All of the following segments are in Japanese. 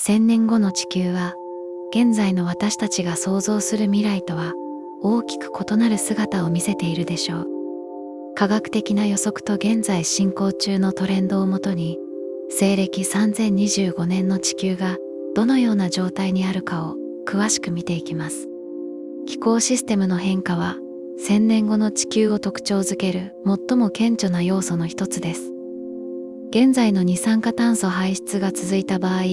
1000年後の地球は、現在の私たちが想像する未来とは大きく異なる姿を見せているでしょう。科学的な予測と現在進行中のトレンドをもとに、西暦3025年の地球がどのような状態にあるかを詳しく見ていきます。気候システムの変化は、1000年後の地球を特徴づける最も顕著な要素の一つです。現在の二酸化炭素排出が続いた場合、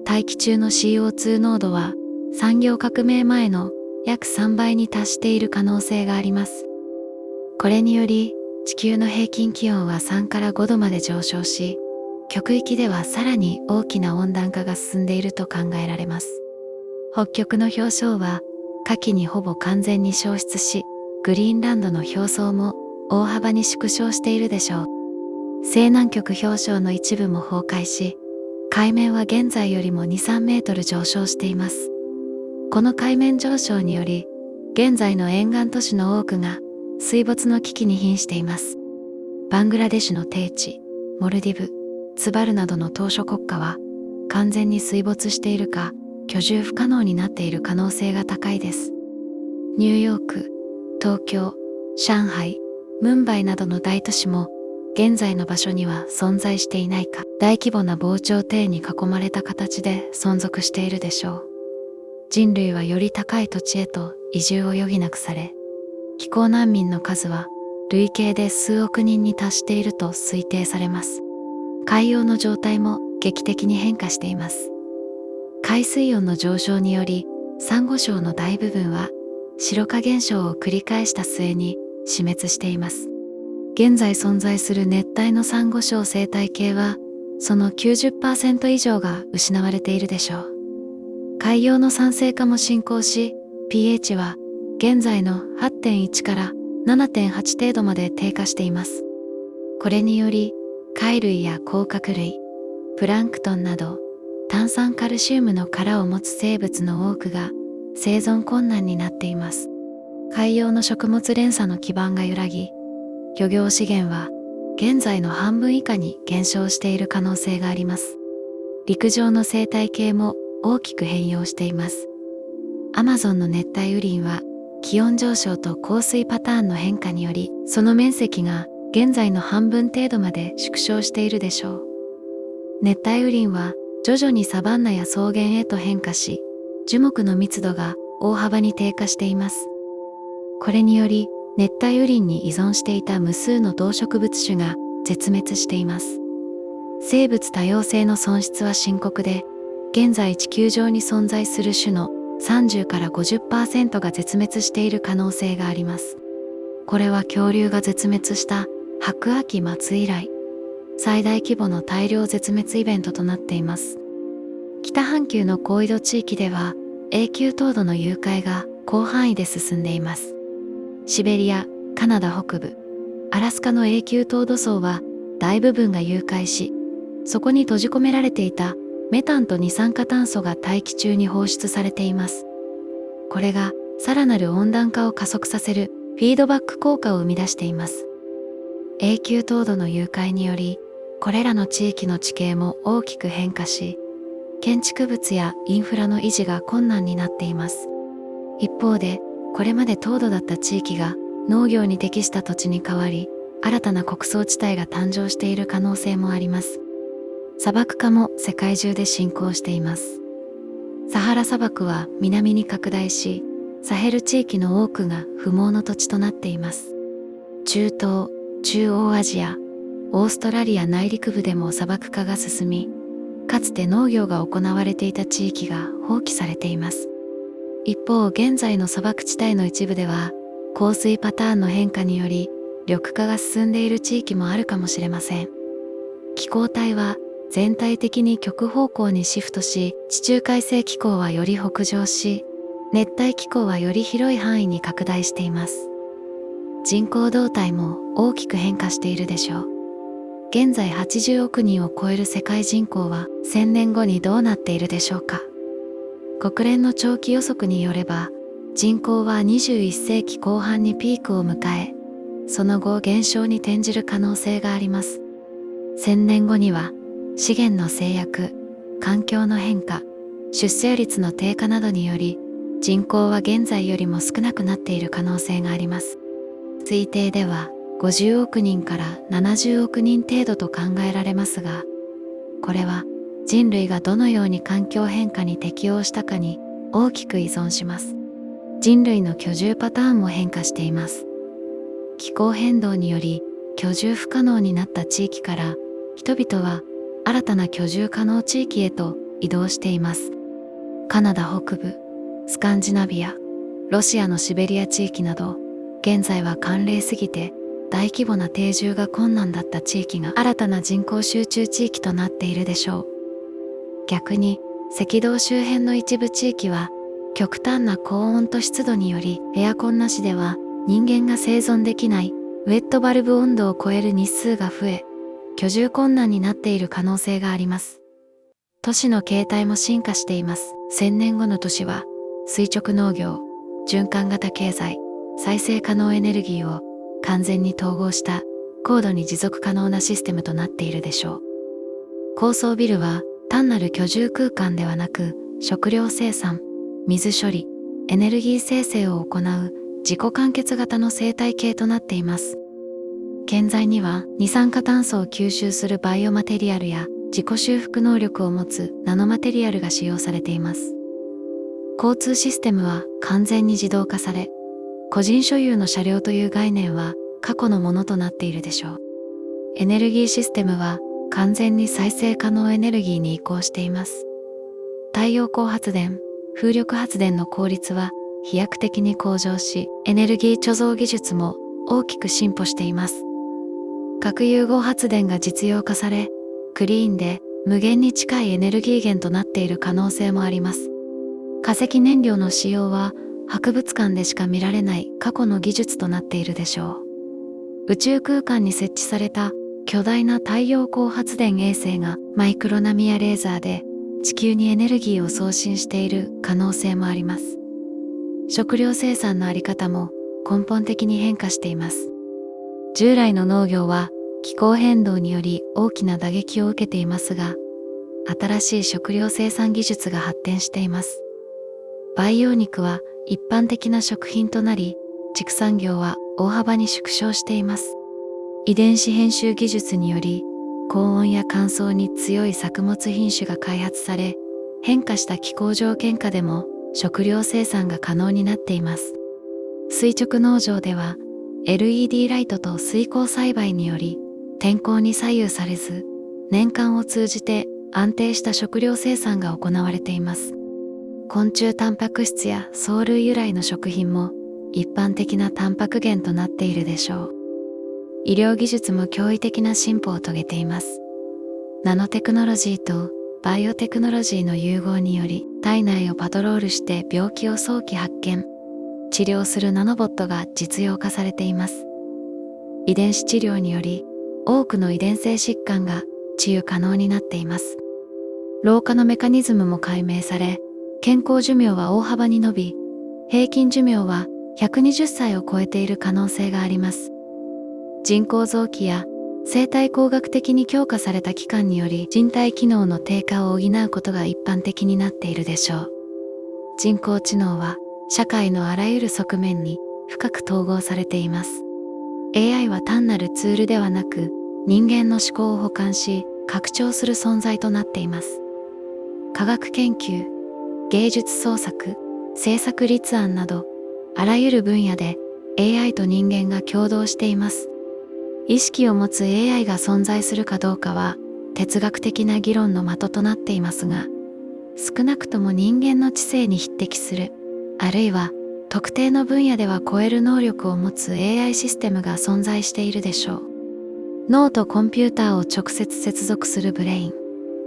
大気中の CO2 濃度は産業革命前の約3倍に達している可能性があります。これにより地球の平均気温は3から5度まで上昇し、極域ではさらに大きな温暖化が進んでいると考えられます。北極の氷床は夏季にほぼ完全に消失し、グリーンランドの表層も大幅に縮小しているでしょう。西南極氷床の一部も崩壊し、海面は現在よりも2、3メートル上昇しています。この海面上昇により、現在の沿岸都市の多くが水没の危機に瀕しています。バングラデシュの低地、モルディブ、ツバルなどの島嶼国家は、完全に水没しているか、居住不可能になっている可能性が高いです。ニューヨーク、東京、上海、ムンバイなどの大都市も、現在の場所には存在していないか、大規模な防潮堤に囲まれた形で存続しているでしょう。人類はより高い土地へと移住を余儀なくされ、気候難民の数は累計で数億人に達していると推定されます。海洋の状態も劇的に変化しています。海水温の上昇により、サンゴ礁の大部分は白化現象を繰り返した末に死滅しています。現在存在する熱帯のサンゴ礁生態系は、その 90% 以上が失われているでしょう。海洋の酸性化も進行し、pH は現在の 8.1 から 7.8 程度まで低下しています。これにより、貝類や甲殻類、プランクトンなど、炭酸カルシウムの殻を持つ生物の多くが生存困難になっています。海洋の食物連鎖の基盤が揺らぎ、漁業資源は現在の半分以下に減少している可能性があります。陸上の生態系も大きく変容しています。アマゾンの熱帯雨林は気温上昇と降水パターンの変化により、その面積が現在の半分程度まで縮小しているでしょう。熱帯雨林は徐々にサバンナや草原へと変化し、樹木の密度が大幅に低下しています。これにより、熱帯雨林に依存していた無数の動植物種が絶滅しています。生物多様性の損失は深刻で、現在地球上に存在する種の30から 50% が絶滅している可能性があります。これは恐竜が絶滅した白亜紀末以来、最大規模の大量絶滅イベントとなっています。北半球の高緯度地域では、永久凍土の融解が広範囲で進んでいます。シベリア、カナダ北部、アラスカの永久凍土層は大部分が融解し、そこに閉じ込められていたメタンと二酸化炭素が大気中に放出されています。これがさらなる温暖化を加速させるフィードバック効果を生み出しています。永久凍土の融解により、これらの地域の地形も大きく変化し、建築物やインフラの維持が困難になっています。一方で、これまで凍土だった地域が農業に適した土地に変わり、新たな穀倉地帯が誕生している可能性もあります。砂漠化も世界中で進行しています。サハラ砂漠は南に拡大し、サヘル地域の多くが不毛の土地となっています。中東、中央アジア、オーストラリア内陸部でも砂漠化が進み、かつて農業が行われていた地域が放棄されています。一方、現在の砂漠地帯の一部では、降水パターンの変化により、緑化が進んでいる地域もあるかもしれません。気候帯は全体的に極方向にシフトし、地中海性気候はより北上し、熱帯気候はより広い範囲に拡大しています。人口動態も大きく変化しているでしょう。現在80億人を超える世界人口は1000年後にどうなっているでしょうか。国連の長期予測によれば、人口は21世紀後半にピークを迎え、その後減少に転じる可能性があります。1000年後には資源の制約、環境の変化、出生率の低下などにより人口は現在よりも少なくなっている可能性があります。推定では50億人から70億人程度と考えられますが、これは人類がどのように環境変化に適応したかに大きく依存します。人類の居住パターンも変化しています。気候変動により居住不可能になった地域から人々は新たな居住可能地域へと移動しています。カナダ北部、スカンジナビア、ロシアのシベリア地域など、現在は寒冷すぎて大規模な定住が困難だった地域が新たな人口集中地域となっているでしょう。逆に赤道周辺の一部地域は極端な高温と湿度によりエアコンなしでは人間が生存できないウェットバルブ温度を超える日数が増え、居住困難になっている可能性があります。都市の形態も進化しています。1000年後の都市は垂直農業、循環型経済、再生可能エネルギーを完全に統合した高度に持続可能なシステムとなっているでしょう。高層ビルは単なる居住空間ではなく、食料生産、水処理、エネルギー生成を行う自己完結型の生態系となっています。建材には二酸化炭素を吸収するバイオマテリアルや自己修復能力を持つナノマテリアルが使用されています。交通システムは完全に自動化され、個人所有の車両という概念は過去のものとなっているでしょう。エネルギーシステムは完全に再生可能エネルギーに移行しています。太陽光発電、風力発電の効率は飛躍的に向上し、エネルギー貯蔵技術も大きく進歩しています。核融合発電が実用化され、クリーンで無限に近いエネルギー源となっている可能性もあります。化石燃料の使用は博物館でしか見られない過去の技術となっているでしょう。宇宙空間に設置された巨大な太陽光発電衛星がマイクロ波やレーザーで地球にエネルギーを送信している可能性もあります。食料生産のあり方も根本的に変化しています。従来の農業は気候変動により大きな打撃を受けていますが、新しい食料生産技術が発展しています。培養肉は一般的な食品となり、畜産業は大幅に縮小しています。遺伝子編集技術により、高温や乾燥に強い作物品種が開発され、変化した気候条件下でも食料生産が可能になっています。垂直農場では、LED ライトと水耕栽培により、天候に左右されず、年間を通じて安定した食料生産が行われています。昆虫タンパク質や藻類由来の食品も一般的なタンパク源となっているでしょう。医療技術も驚異的な進歩を遂げています。ナノテクノロジーとバイオテクノロジーの融合により、体内をパトロールして病気を早期発見、治療するナノボットが実用化されています。遺伝子治療により、多くの遺伝性疾患が治癒可能になっています。老化のメカニズムも解明され、健康寿命は大幅に伸び、平均寿命は120歳を超えている可能性があります。人工臓器や生体工学的に強化された器官により人体機能の低下を補うことが一般的になっているでしょう。人工知能は社会のあらゆる側面に深く統合されています。AI は単なるツールではなく、人間の思考を補完し、拡張する存在となっています。科学研究、芸術創作、政策立案など、あらゆる分野で AI と人間が共同しています。意識を持つ AI が存在するかどうかは哲学的な議論の的となっていますが、少なくとも人間の知性に匹敵する、あるいは特定の分野では超える能力を持つ AI システムが存在しているでしょう。脳とコンピューターを直接接続するブレイン、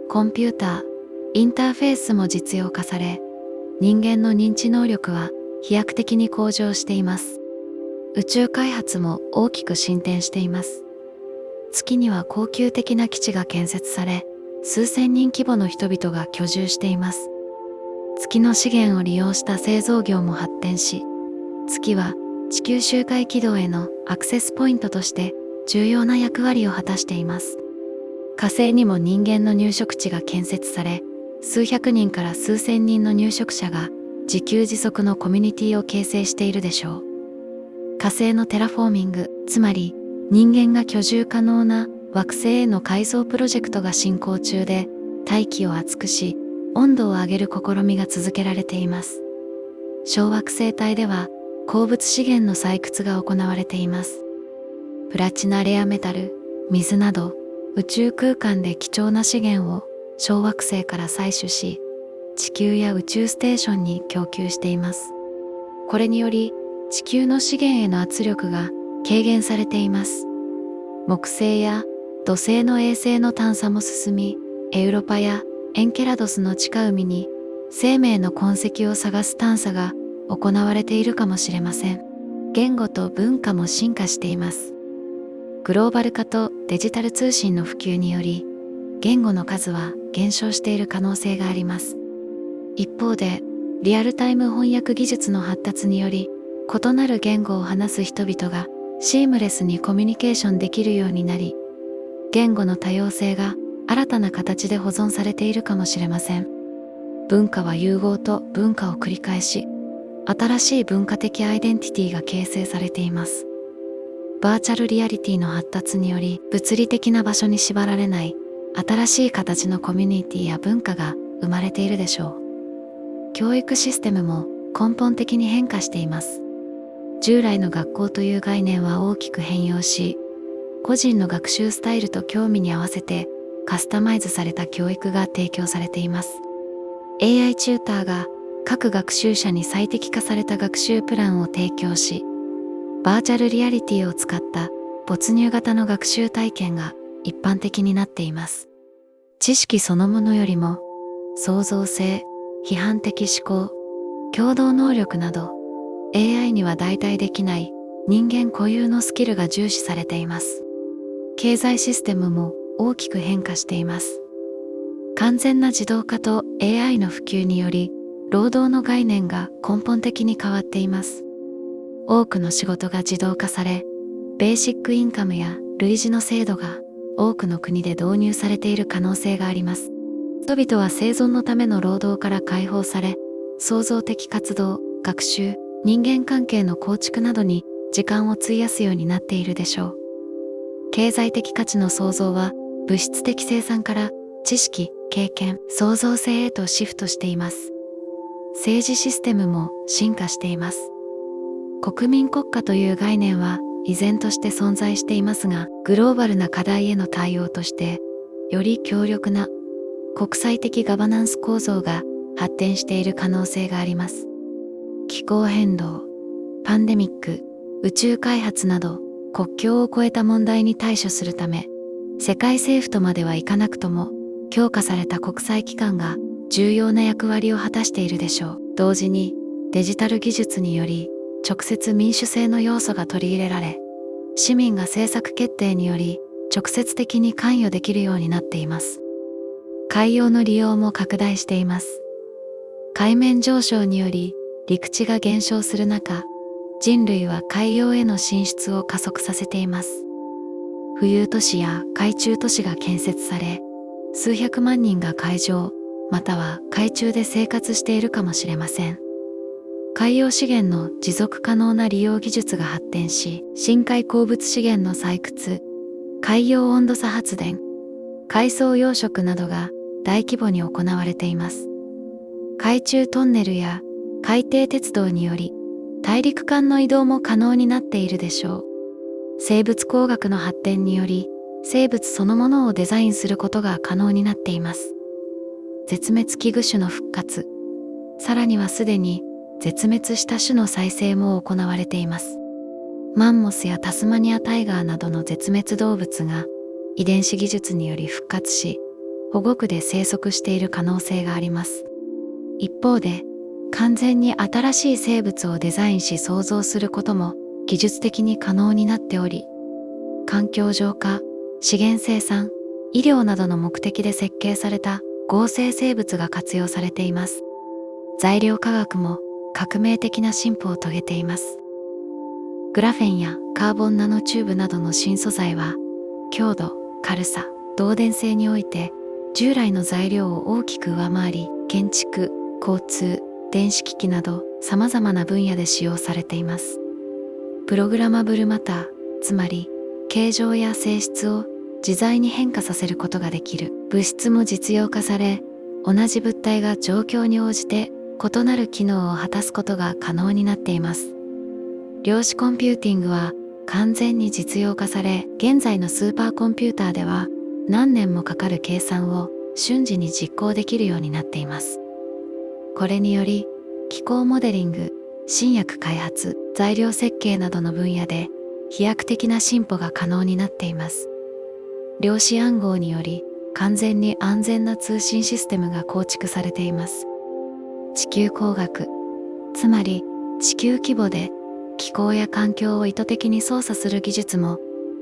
コンピューター、インターフェースも実用化され、人間の認知能力は飛躍的に向上しています。宇宙開発も大きく進展しています。月には恒久的な基地が建設され、数千人規模の人々が居住しています。月の資源を利用した製造業も発展し、月は地球周回軌道へのアクセスポイントとして重要な役割を果たしています。火星にも人間の入植地が建設され、数百人から数千人の入植者が自給自足のコミュニティを形成しているでしょう。火星のテラフォーミング、つまり人間が居住可能な惑星への改造プロジェクトが進行中で、大気を熱くし温度を上げる試みが続けられています。小惑星帯では鉱物資源の採掘が行われています。プラチナレアメタル、水など宇宙空間で貴重な資源を小惑星から採取し、地球や宇宙ステーションに供給しています。これにより地球の資源への圧力が軽減されています。木星や土星の衛星の探査も進み、エウロパやエンケラドスの地下海に生命の痕跡を探す探査が行われているかもしれません。言語と文化も進化しています。グローバル化とデジタル通信の普及により、言語の数は減少している可能性があります。一方で、リアルタイム翻訳技術の発達により、異なる言語を話す人々がシームレスにコミュニケーションできるようになり、言語の多様性が新たな形で保存されているかもしれません。文化は融合と文化を繰り返し、新しい文化的アイデンティティが形成されています。バーチャルリアリティの発達により、物理的な場所に縛られない新しい形のコミュニティや文化が生まれているでしょう。教育システムも根本的に変化しています。従来の学校という概念は大きく変容し、個人の学習スタイルと興味に合わせてカスタマイズされた教育が提供されています。AI チューターが各学習者に最適化された学習プランを提供し、バーチャルリアリティを使った没入型の学習体験が一般的になっています。知識そのものよりも、創造性、批判的思考、共同能力など、AI には代替できない人間固有のスキルが重視されています。経済システムも大きく変化しています。完全な自動化と AI の普及により、労働の概念が根本的に変わっています。多くの仕事が自動化され、ベーシックインカムや類似の制度が多くの国で導入されている可能性があります。人々は生存のための労働から解放され、創造的活動、学習、人間関係の構築などに時間を費やすようになっているでしょう。経済的価値の創造は物質的生産から知識、経験、創造性へとシフトしています。政治システムも進化しています。国民国家という概念は依然として存在していますが、グローバルな課題への対応として、より強力な国際的ガバナンス構造が発展している可能性があります。気候変動、パンデミック、宇宙開発など国境を越えた問題に対処するため、世界政府とまではいかなくとも強化された国際機関が重要な役割を果たしているでしょう。同時にデジタル技術により直接民主制の要素が取り入れられ、市民が政策決定により直接的に関与できるようになっています。海洋の利用も拡大しています。海面上昇により陸地が減少する中、人類は海洋への進出を加速させています。浮遊都市や海中都市が建設され、数百万人が海上、または海中で生活しているかもしれません。海洋資源の持続可能な利用技術が発展し、深海鉱物資源の採掘、海洋温度差発電、海藻養殖などが大規模に行われています。海中トンネルや海底鉄道により大陸間の移動も可能になっているでしょう。生物工学の発展により生物そのものをデザインすることが可能になっています。絶滅危惧種の復活、さらにはすでに絶滅した種の再生も行われています。マンモスやタスマニアタイガーなどの絶滅動物が遺伝子技術により復活し、保護区で生息している可能性があります。一方で、完全に新しい生物をデザインし創造することも技術的に可能になっており、環境浄化、資源生産、医療などの目的で設計された合成生物が活用されています。材料科学も革命的な進歩を遂げています。グラフェンやカーボンナノチューブなどの新素材は、強度、軽さ、導電性において従来の材料を大きく上回り、建築、交通、電子機器など様々な分野で使用されています。プログラマブルマター、つまり形状や性質を自在に変化させることができる物質も実用化され、同じ物体が状況に応じて異なる機能を果たすことが可能になっています。量子コンピューティングは完全に実用化され、現在のスーパーコンピューターでは何年もかかる計算を瞬時に実行できるようになっています。これにより、気候モデリング、新薬開発、材料設計などの分野で飛躍的な進歩が可能になっています。量子暗号により完全に安全な通信システムが構築されています。地球工学、つまり地球規模で気候や環境を意図的に操作する技術も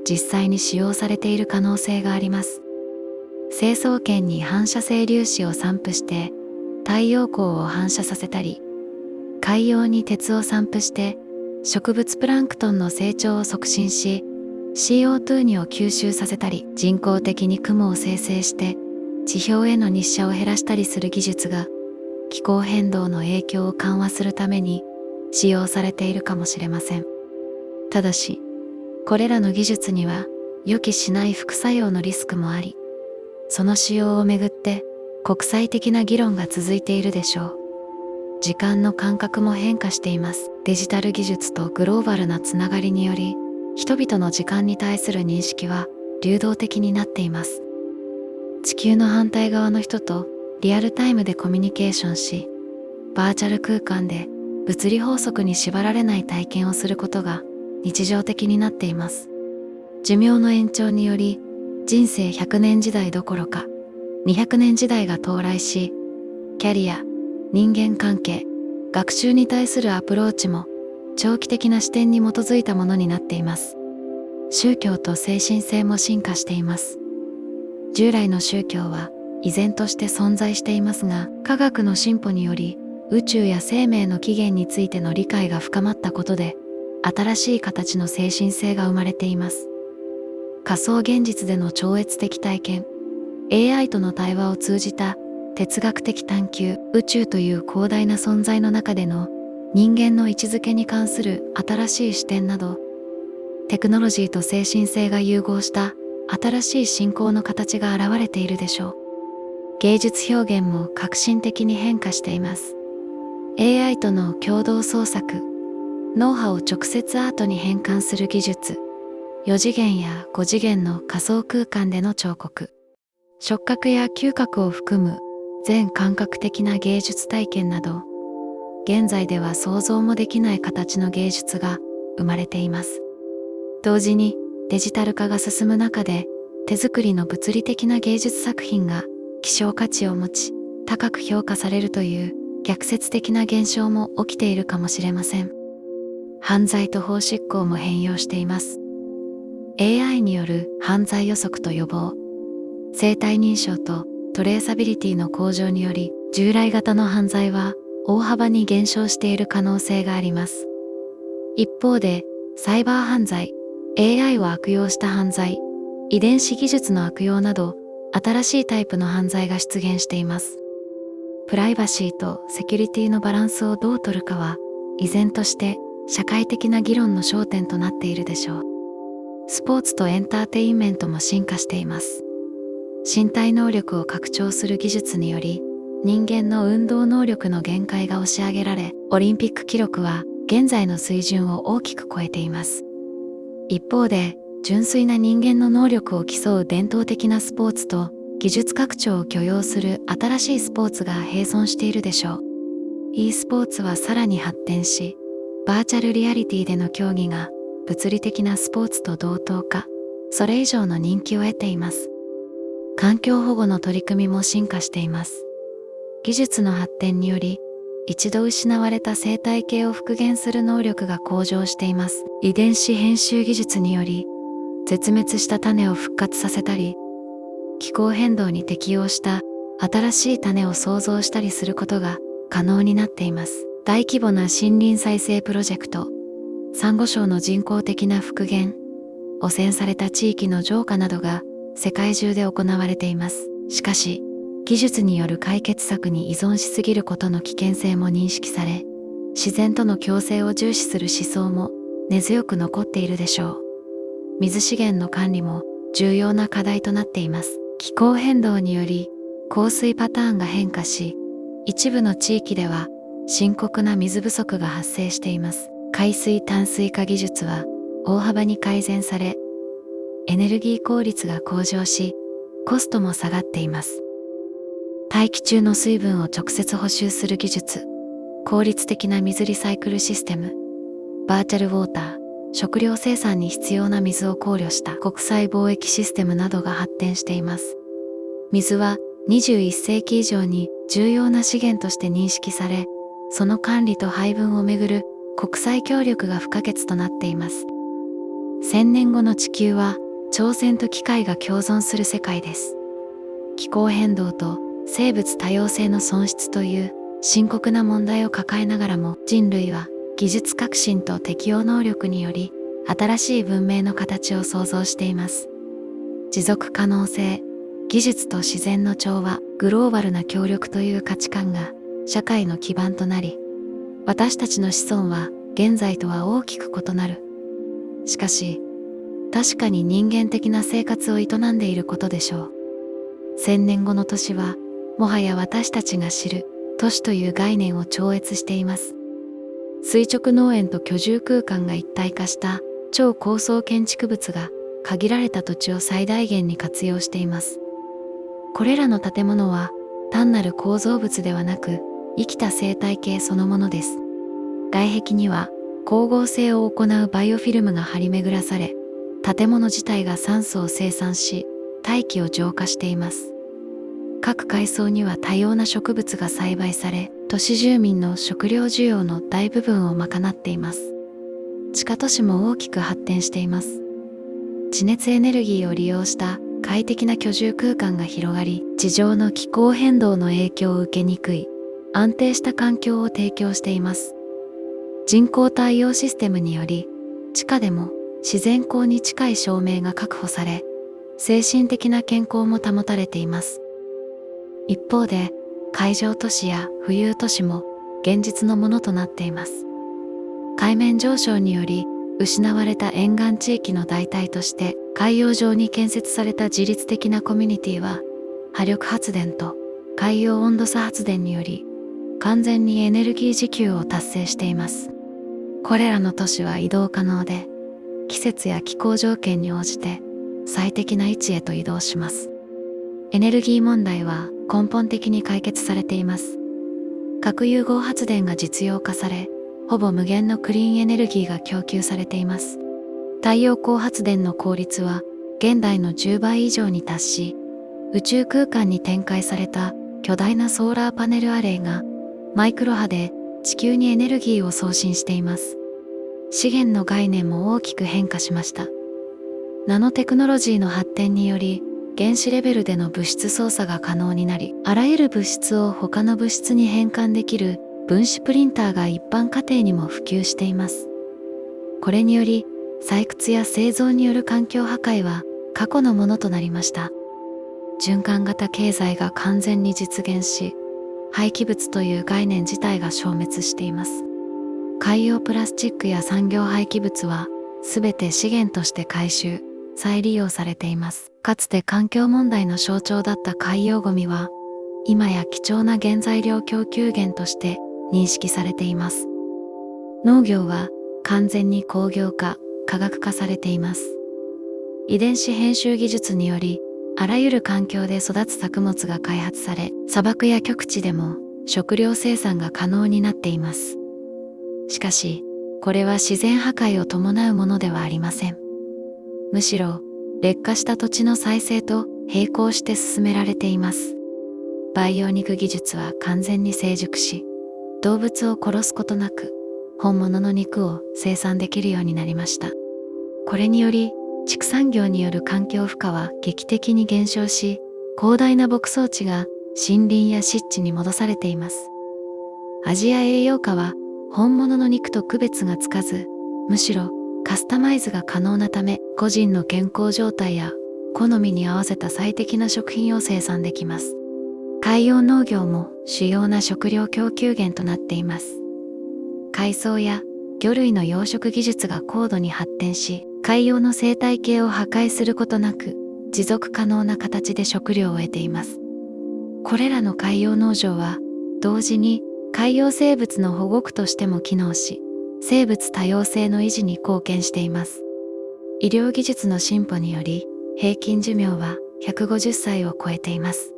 実際に使用されている可能性があります。成層圏に反射性粒子を散布して太陽光を反射させたり、海洋に鉄を散布して植物プランクトンの成長を促進し、CO2 を吸収させたり、人工的に雲を生成して地表への日射を減らしたりする技術が気候変動の影響を緩和するために使用されているかもしれません。ただし、これらの技術には予期しない副作用のリスクもあり、その使用をめぐって国際的な議論が続いているでしょう。時間の感覚も変化しています。デジタル技術とグローバルなつながりにより、人々の時間に対する認識は流動的になっています。地球の反対側の人とリアルタイムでコミュニケーションし、バーチャル空間で物理法則に縛られない体験をすることが日常的になっています。寿命の延長により、人生100年時代どころか200年時代が到来し、キャリア、人間関係、学習に対するアプローチも長期的な視点に基づいたものになっています。宗教と精神性も進化しています。従来の宗教は依然として存在していますが、科学の進歩により宇宙や生命の起源についての理解が深まったことで、新しい形の精神性が生まれています。仮想現実での超越的体験、AI との対話を通じた哲学的探求、宇宙という広大な存在の中での人間の位置づけに関する新しい視点など、テクノロジーと精神性が融合した新しい信仰の形が現れているでしょう。芸術表現も革新的に変化しています。AI との共同創作、脳波を直接アートに変換する技術、4次元や5次元の仮想空間での彫刻、触覚や嗅覚を含む全感覚的な芸術体験など、現在では想像もできない形の芸術が生まれています。同時にデジタル化が進む中で、手作りの物理的な芸術作品が希少価値を持ち、高く評価されるという逆説的な現象も起きているかもしれません。犯罪と法執行も変容しています。AI による犯罪予測と予防、生体認証とトレーサビリティの向上により、従来型の犯罪は大幅に減少している可能性があります。一方で、サイバー犯罪、AI を悪用した犯罪、遺伝子技術の悪用など、新しいタイプの犯罪が出現しています。プライバシーとセキュリティのバランスをどう取るかは、依然として社会的な議論の焦点となっているでしょう。スポーツとエンターテインメントも進化しています。身体能力を拡張する技術により、人間の運動能力の限界が押し上げられ、オリンピック記録は現在の水準を大きく超えています。一方で、純粋な人間の能力を競う伝統的なスポーツと技術拡張を許容する新しいスポーツが並存しているでしょう。e スポーツはさらに発展し、バーチャルリアリティでの競技が物理的なスポーツと同等か、それ以上の人気を得ています。環境保護の取り組みも進化しています。技術の発展により、一度失われた生態系を復元する能力が向上しています。遺伝子編集技術により、絶滅した種を復活させたり、気候変動に適応した新しい種を創造したりすることが可能になっています。大規模な森林再生プロジェクト、サンゴ礁の人工的な復元、汚染された地域の浄化などが世界中で行われています。しかし、技術による解決策に依存しすぎることの危険性も認識され、自然との共生を重視する思想も根強く残っているでしょう。水資源の管理も重要な課題となっています。気候変動により降水パターンが変化し、一部の地域では深刻な水不足が発生しています。海水淡水化技術は大幅に改善され、エネルギー効率が向上し、コストも下がっています。大気中の水分を直接補修する技術、効率的な水リサイクルシステム、バーチャルウォーター、食料生産に必要な水を考慮した国際貿易システムなどが発展しています。水は21世紀以上に重要な資源として認識され、その管理と配分をめぐる国際協力が不可欠となっています。1000年後の地球は挑戦と機会が共存する世界です。気候変動と生物多様性の損失という深刻な問題を抱えながらも、人類は技術革新と適応能力により新しい文明の形を創造しています。持続可能性、技術と自然の調和、グローバルな協力という価値観が社会の基盤となり、私たちの子孫は現在とは大きく異なる。しかし、確かに人間的な生活を営んでいることでしょう。1000年後の都市は、もはや私たちが知る都市という概念を超越しています。垂直農園と居住空間が一体化した超高層建築物が限られた土地を最大限に活用しています。これらの建物は単なる構造物ではなく、生きた生態系そのものです。外壁には光合成を行うバイオフィルムが張り巡らされ、建物自体が酸素を生産し、大気を浄化しています。各階層には多様な植物が栽培され、都市住民の食料需要の大部分を賄っています。地下都市も大きく発展しています。地熱エネルギーを利用した快適な居住空間が広がり、地上の気候変動の影響を受けにくい安定した環境を提供しています。人工太陽システムにより、地下でも自然光に近い照明が確保され、精神的な健康も保たれています。一方で、海上都市や浮遊都市も現実のものとなっています。海面上昇により失われた沿岸地域の代替として海洋上に建設された自律的なコミュニティは、波力発電と海洋温度差発電により完全にエネルギー自給を達成しています。これらの都市は移動可能で、季節や気候条件に応じて最適な位置へと移動します。エネルギー問題は根本的に解決されています。核融合発電が実用化され、ほぼ無限のクリーンエネルギーが供給されています。太陽光発電の効率は現代の10倍以上に達し、宇宙空間に展開された巨大なソーラーパネルアレイがマイクロ波で地球にエネルギーを送信しています。資源の概念も大きく変化しました。ナノテクノロジーの発展により、原子レベルでの物質操作が可能になり、あらゆる物質を他の物質に変換できる分子プリンターが一般家庭にも普及しています。これにより、採掘や製造による環境破壊は過去のものとなりました。循環型経済が完全に実現し、廃棄物という概念自体が消滅しています。海洋プラスチックや産業廃棄物はすべて資源として回収、再利用されています。かつて環境問題の象徴だった海洋ゴミは、今や貴重な原材料供給源として認識されています。農業は完全に工業化、科学化されています。遺伝子編集技術により、あらゆる環境で育つ作物が開発され、砂漠や極地でも食料生産が可能になっています。しかし、これは自然破壊を伴うものではありません。むしろ、劣化した土地の再生と並行して進められています。培養肉技術は完全に成熟し、動物を殺すことなく、本物の肉を生産できるようになりました。これにより、畜産業による環境負荷は劇的に減少し、広大な牧草地が森林や湿地に戻されています。味や栄養価は本物の肉と区別がつかず、むしろカスタマイズが可能なため、個人の健康状態や好みに合わせた最適な食品を生産できます。海洋農業も主要な食料供給源となっています。海藻や魚類の養殖技術が高度に発展し、海洋の生態系を破壊することなく、持続可能な形で食料を得ています。これらの海洋農場は、同時に海洋生物の保護区としても機能し、生物多様性の維持に貢献しています。医療技術の進歩により、平均寿命は150歳を超えています。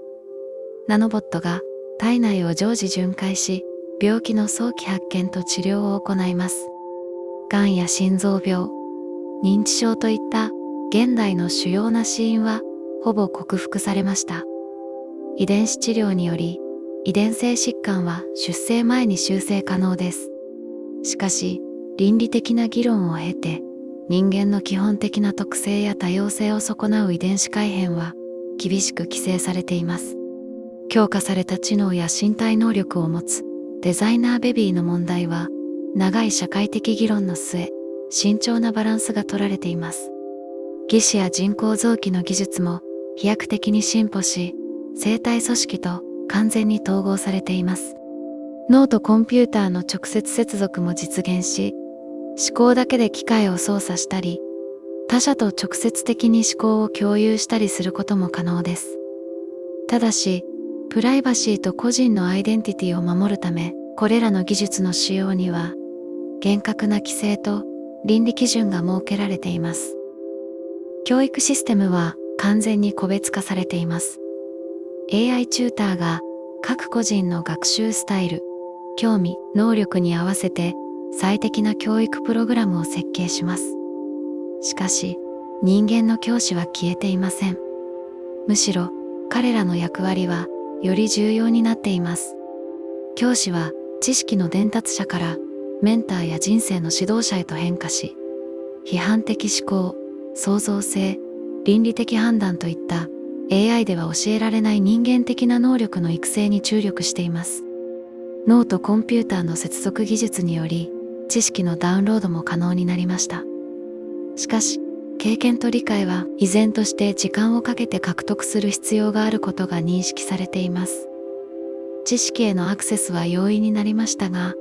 ナノボットが体内を常時巡回し、病気の早期発見と治療を行います。がんや心臓病、認知症といった現代の主要な死因はほぼ克服されました。遺伝子治療により、遺伝性疾患は出生前に修正可能です。しかし、倫理的な議論を経て、人間の基本的な特性や多様性を損なう遺伝子改変は厳しく規制されています。強化された知能や身体能力を持つデザイナーベビーの問題は、長い社会的議論の末、慎重なバランスが取られています。義肢や人工臓器の技術も飛躍的に進歩し、生体組織と完全に統合されています。脳とコンピューターの直接接続も実現し、思考だけで機械を操作したり、他者と直接的に思考を共有したりすることも可能です。ただし、プライバシーと個人のアイデンティティを守るため、これらの技術の使用には、厳格な規制と倫理基準が設けられています。教育システムは完全に個別化されています。AI チューターが各個人の学習スタイル、興味、能力に合わせて最適な教育プログラムを設計します。しかし、人間の教師は消えていません。むしろ、彼らの役割はより重要になっています。教師は知識の伝達者からメンターや人生の指導者へと変化し、批判的思考、創造性、倫理的判断といった AI では教えられない人間的な能力の育成に注力しています。脳とコンピューターの接続技術により、知識のダウンロードも可能になりました。しかし、経験と理解は依然として時間をかけて獲得する必要があることが認識されています。知識へのアクセスは容易になりましたが、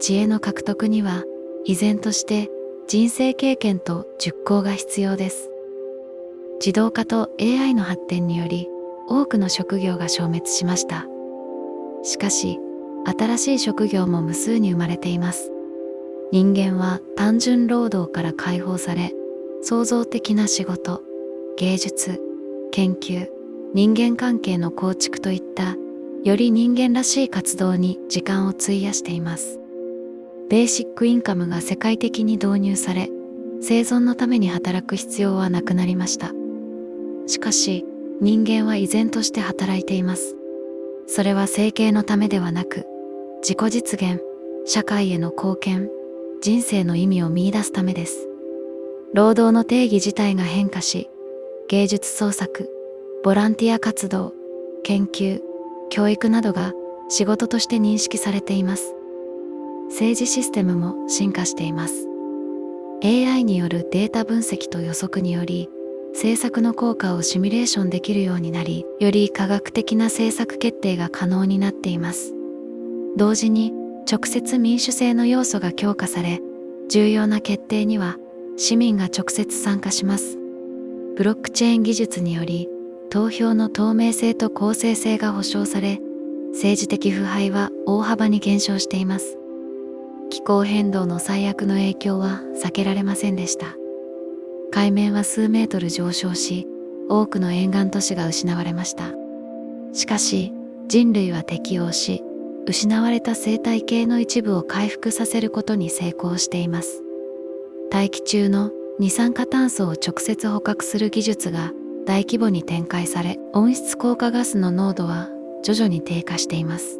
知恵の獲得には依然として人生経験と熟考が必要です。自動化と AI の発展により多くの職業が消滅しました。しかし、新しい職業も無数に生まれています。人間は単純労働から解放され、創造的な仕事、芸術、研究、人間関係の構築といったより人間らしい活動に時間を費やしています。ベーシックインカムが世界的に導入され、生存のために働く必要はなくなりました。しかし、人間は依然として働いています。それは生計のためではなく、自己実現、社会への貢献、人生の意味を見出すためです。労働の定義自体が変化し、芸術創作、ボランティア活動、研究、教育などが仕事として認識されています。政治システムも進化しています。AI によるデータ分析と予測により、政策の効果をシミュレーションできるようになり、より科学的な政策決定が可能になっています。同時に、直接民主制の要素が強化され、重要な決定には市民が直接参加します。ブロックチェーン技術により、投票の透明性と公正性が保障され、政治的腐敗は大幅に減少しています。気候変動の最悪の影響は避けられませんでした。海面は数メートル上昇し、多くの沿岸都市が失われました。しかし、人類は適応し、失われた生態系の一部を回復させることに成功しています。大気中の二酸化炭素を直接捕獲する技術が大規模に展開され、温室効果ガスの濃度は徐々に低下しています。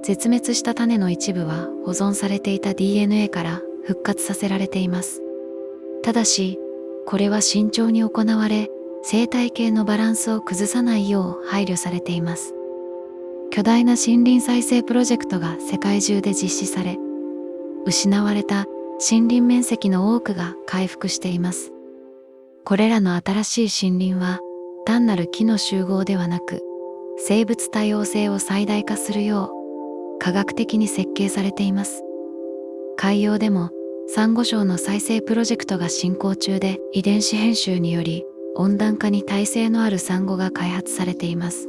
絶滅した種の一部は保存されていた DNA から復活させられています。ただし、これは慎重に行われ、生態系のバランスを崩さないよう配慮されています。巨大な森林再生プロジェクトが世界中で実施され、失われた森林面積の多くが回復しています。これらの新しい森林は単なる木の集合ではなく、生物多様性を最大化するよう科学的に設計されています。海洋でもサンゴ礁の再生プロジェクトが進行中で、遺伝子編集により温暖化に耐性のあるサンゴが開発されています。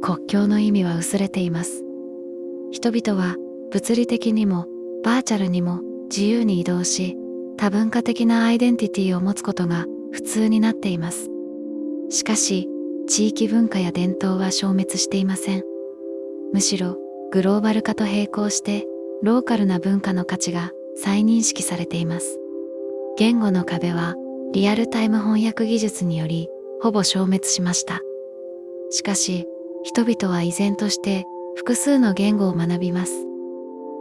国境の意味は薄れています。人々は物理的にもバーチャルにも自由に移動し、多文化的なアイデンティティを持つことが普通になっています。しかし、地域文化や伝統は消滅していません。むしろ、グローバル化と並行して、ローカルな文化の価値が再認識されています。言語の壁は、リアルタイム翻訳技術により、ほぼ消滅しました。しかし、人々は依然として複数の言語を学びます。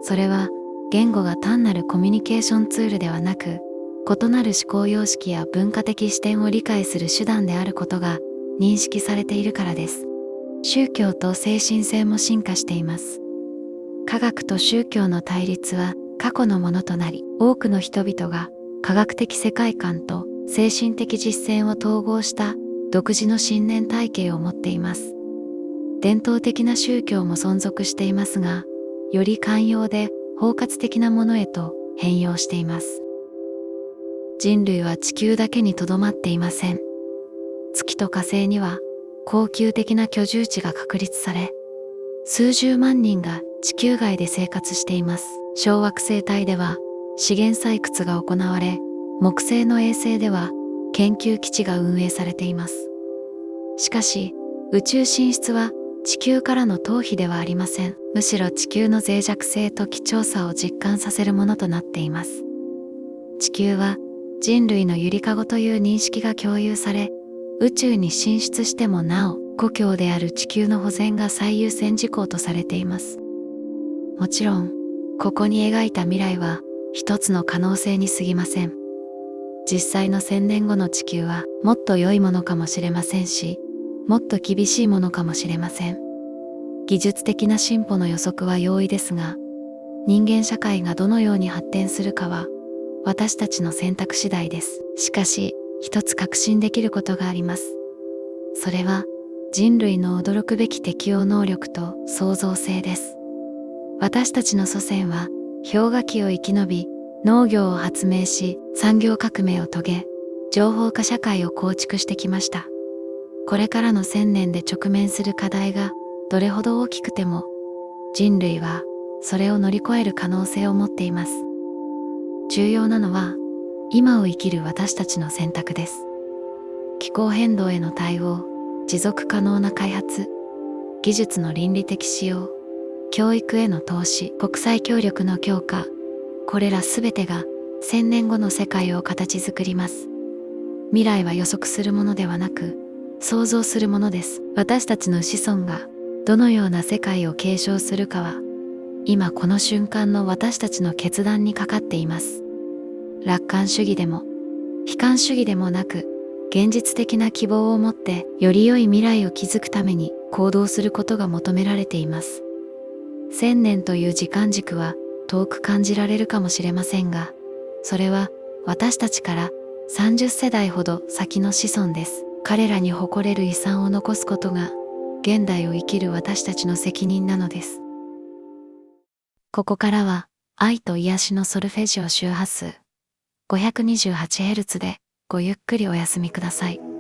それは、言語が単なるコミュニケーションツールではなく、異なる思考様式や文化的視点を理解する手段であることが認識されているからです。宗教と精神性も進化しています。科学と宗教の対立は過去のものとなり、多くの人々が科学的世界観と精神的実践を統合した独自の信念体系を持っています。伝統的な宗教も存続していますが、より寛容で包括的なものへと変容しています。人類は地球だけにとどまっていません。月と火星には恒久的な居住地が確立され、数十万人が地球外で生活しています。小惑星帯では資源採掘が行われ、木星の衛星では研究基地が運営されています。しかし、宇宙進出は地球からの逃避ではありません。むしろ地球の脆弱性と貴重さを実感させるものとなっています。地球は人類のゆりかごという認識が共有され、宇宙に進出してもなお、故郷である地球の保全が最優先事項とされています。もちろん、ここに描いた未来は一つの可能性に過ぎません。実際の1000年後の地球はもっと良いものかもしれませんし、もっと厳しいものかもしれません。技術的な進歩の予測は容易ですが、人間社会がどのように発展するかは私たちの選択次第です。しかし、一つ確信できることがあります。それは、人類の驚くべき適応能力と創造性です。私たちの祖先は、氷河期を生き延び、農業を発明し、産業革命を遂げ、情報化社会を構築してきました。これからの1000年で直面する課題がどれほど大きくても、人類はそれを乗り越える可能性を持っています。重要なのは、今を生きる私たちの選択です。気候変動への対応、持続可能な開発、技術の倫理的使用、教育への投資、国際協力の強化、これらすべてが1000年後の世界を形作ります。未来は予測するものではなく、想像するものです。私たちの子孫がどのような世界を継承するかは、今この瞬間の私たちの決断にかかっています。楽観主義でも悲観主義でもなく、現実的な希望を持ってより良い未来を築くために行動することが求められています。1000年という時間軸は遠く感じられるかもしれませんが、それは私たちから30世代ほど先の子孫です。彼らに誇れる遺産を残すことが現代を生きる私たちの責任なのです。ここからは愛と癒しのソルフェジオ周波数 528Hz でごゆっくりお休みください。